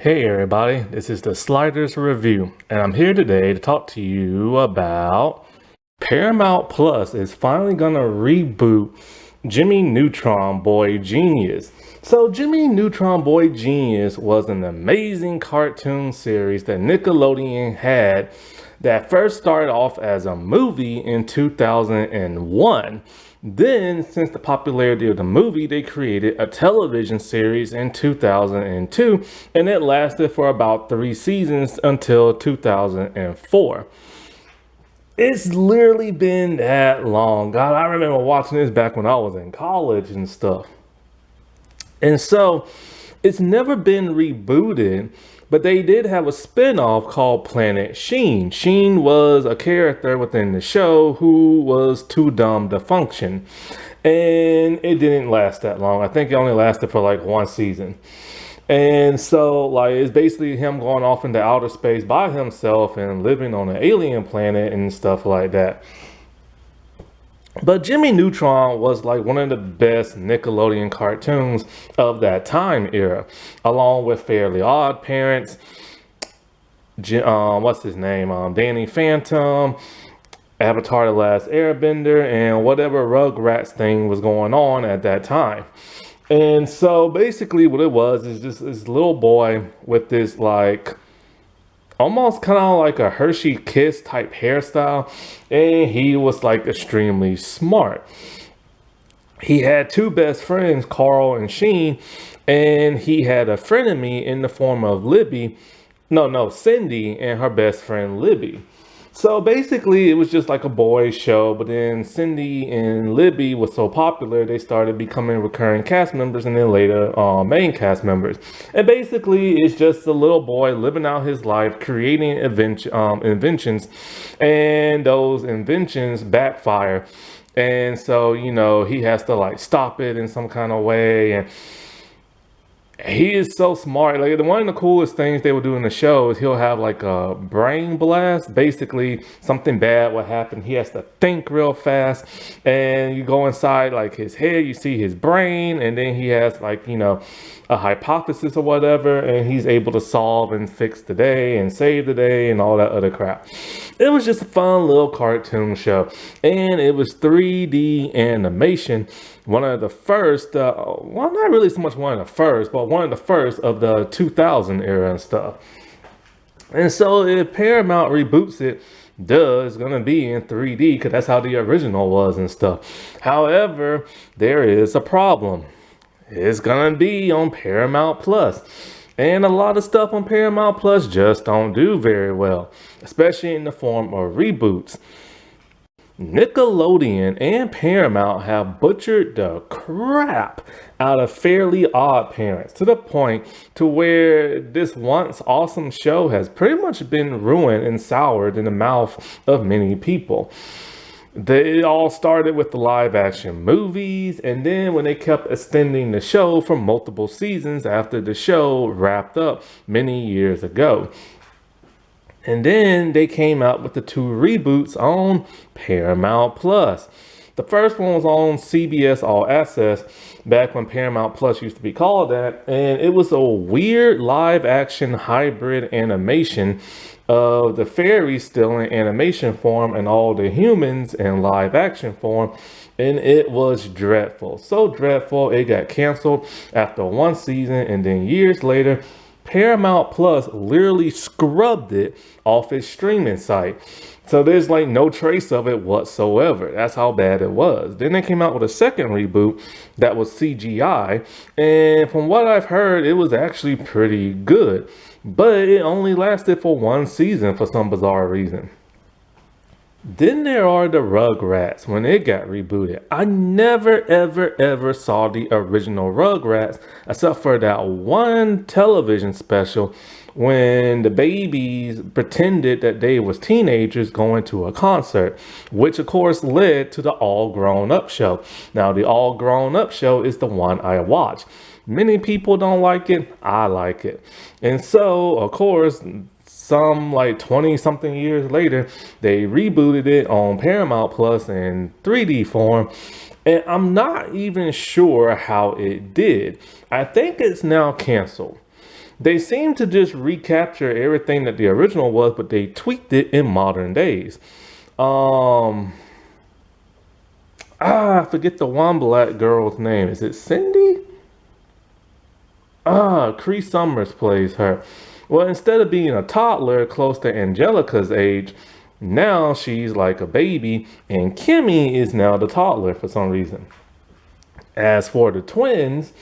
Hey everybody, this is the Sliders Review, and I'm here today to talk to you about Paramount Plus is finally gonna reboot Jimmy Neutron Boy Genius. So Jimmy Neutron Boy Genius was an amazing cartoon series that Nickelodeon had that first started off as a movie in 2001. Then, since the popularity of the movie, they created a television series in 2002, and it lasted for about 3 seasons until 2004. It's literally been that long. God, I remember watching this back when I was in college and stuff. And so it's never been rebooted, but they did have a spin-off called Planet Sheen. Sheen was a character within the show who was too dumb to function. And it didn't last that long. I think it only lasted for like 1 season. And so, like, it's basically him going off into outer space by himself and living on an alien planet and stuff like that. But Jimmy Neutron was like one of the best Nickelodeon cartoons of that time era, along with Fairly Odd Parents, what's his name, Danny Phantom, Avatar: The Last Airbender, and whatever Rugrats thing was going on at that time. And so basically what it was is just this little boy with this like almost kind of like a Hershey Kiss type hairstyle, and he was like extremely smart. He had two best friends, Carl and Sheen, and he had a frenemy in the form of Cindy and her best friend Libby. So basically, it was just like a boys' show, but then Cindy and Libby was so popular, they started becoming recurring cast members and then later main cast members. And basically, it's just a little boy living out his life, creating inventions, and those inventions backfire. And so, he has to like stop it in some kind of way. And he is so smart. Like one of the coolest things they would do in the show is he'll have like a brain blast. Basically, something bad will happen. He has to think real fast, and you go inside like his head. You see his brain, and then he has like a hypothesis or whatever, and he's able to solve and fix the day and save the day and all that other crap. It was just a fun little cartoon show, and it was 3D animation. One of the first, well, not really so much one of the first, but one of the first of the 2000 era and stuff. And so if Paramount reboots it, it's gonna be in 3D because that's how the original was and stuff. However, there is a problem. It's gonna be on Paramount Plus. And a lot of stuff on Paramount Plus just don't do very well, especially in the form of reboots. Nickelodeon and Paramount have butchered the crap out of Fairly Odd Parents to the point to where this once awesome show has pretty much been ruined and soured in the mouth of many people. It all started with the live action movies, and then when they kept extending the show for multiple seasons after the show wrapped up many years ago. And then they came out with the two reboots on Paramount Plus. The first one was on CBS All Access back when Paramount Plus used to be called that. And it was a weird live action hybrid animation of the fairies still in animation form and all the humans in live action form. And it was dreadful. So dreadful, it got canceled after 1 season, and then years later, Paramount Plus literally scrubbed it off its streaming site. So there's like no trace of it whatsoever. That's how bad it was. Then they came out with a second reboot that was CGI. And from what I've heard, it was actually pretty good. But it only lasted for 1 season for some bizarre reason. Then there are the Rugrats when it got rebooted. I never, ever, ever saw the original Rugrats except for that one television special when the babies pretended that they was teenagers going to a concert, which of course led to the All Grown Up show. Now, the All Grown Up show is the one I watch. Many people don't like it. I like it. And so, of course, some like 20 something years later, they rebooted it on Paramount Plus in 3D form. And I'm not even sure how it did. I think it's now canceled. They seem to just recapture everything that the original was, but they tweaked it in modern days. Um, I forget the one black girl's name. Is it Cindy? Cree Summers plays her. Well, instead of being a toddler close to Angelica's age, now she's like a baby, and Kimmy is now the toddler for some reason. As for the twins,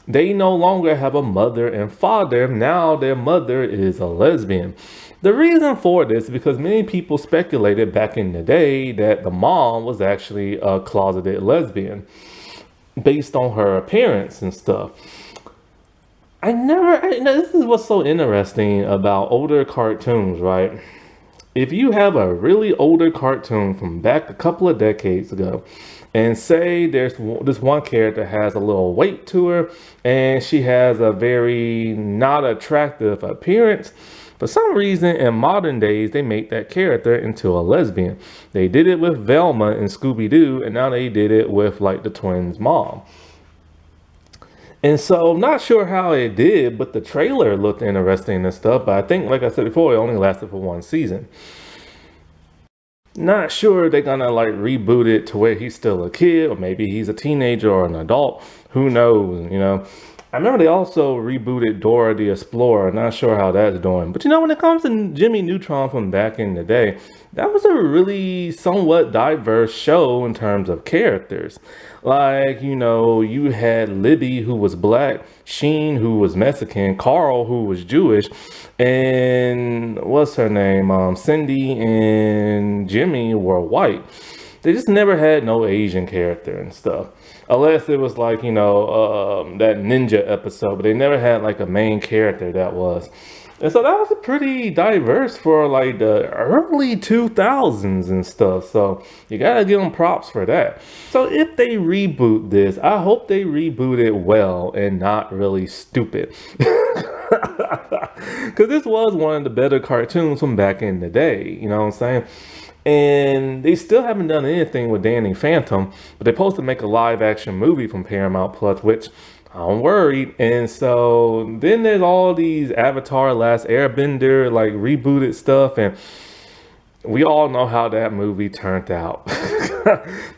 they no longer have a mother and father. Now their mother is a lesbian. The reason for this is because many people speculated back in the day that the mom was actually a closeted lesbian based on her appearance and stuff. This is what's so interesting about older cartoons, right? If you have a really older cartoon from back a couple of decades ago, and say this one character has a little weight to her, and she has a very not attractive appearance, for some reason in modern days they make that character into a lesbian. They did it with Velma and Scooby-Doo, and now they did it with like the twins' mom. And so, not sure how it did, but the trailer looked interesting and stuff. But I think, like I said before, it only lasted for one season. Not sure they're gonna like reboot it to where he's still a kid, or maybe he's a teenager or an adult. Who knows, you know? I remember they also rebooted Dora the Explorer. Not sure how that's doing. But you know, when it comes to Jimmy Neutron from back in the day, that was a really somewhat diverse show in terms of characters. Like, you know, you had Libby, who was black, Sheen, who was Mexican, Carl, who was Jewish, and what's her name? Cindy and Jimmy were white. They just never had no Asian character and stuff. Unless it was like, you know, that ninja episode, but they never had like a main character that was. And so that was a pretty diverse for like the early 2000s and stuff. So you gotta give them props for that. So if they reboot this, I hope they reboot it well and not really stupid. Because this was one of the better cartoons from back in the day, you know what I'm saying? And they still haven't done anything with Danny Phantom, but they're supposed to make a live action movie from Paramount Plus, which I'm worried. And so then there's all these Avatar Last Airbender like rebooted stuff, and we all know how that movie turned out.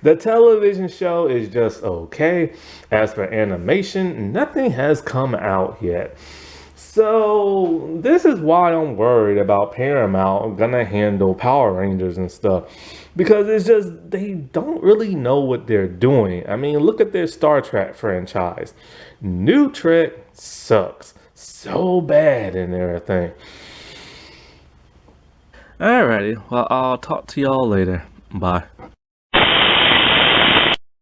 The television show is just okay. As for animation, nothing has come out yet. So this is why I'm worried about Paramount gonna handle Power Rangers and stuff, because it's just they don't really know what they're doing. I mean, look at their Star Trek franchise. New Trek sucks so bad and everything. Alrighty, well, I'll talk to y'all later. Bye.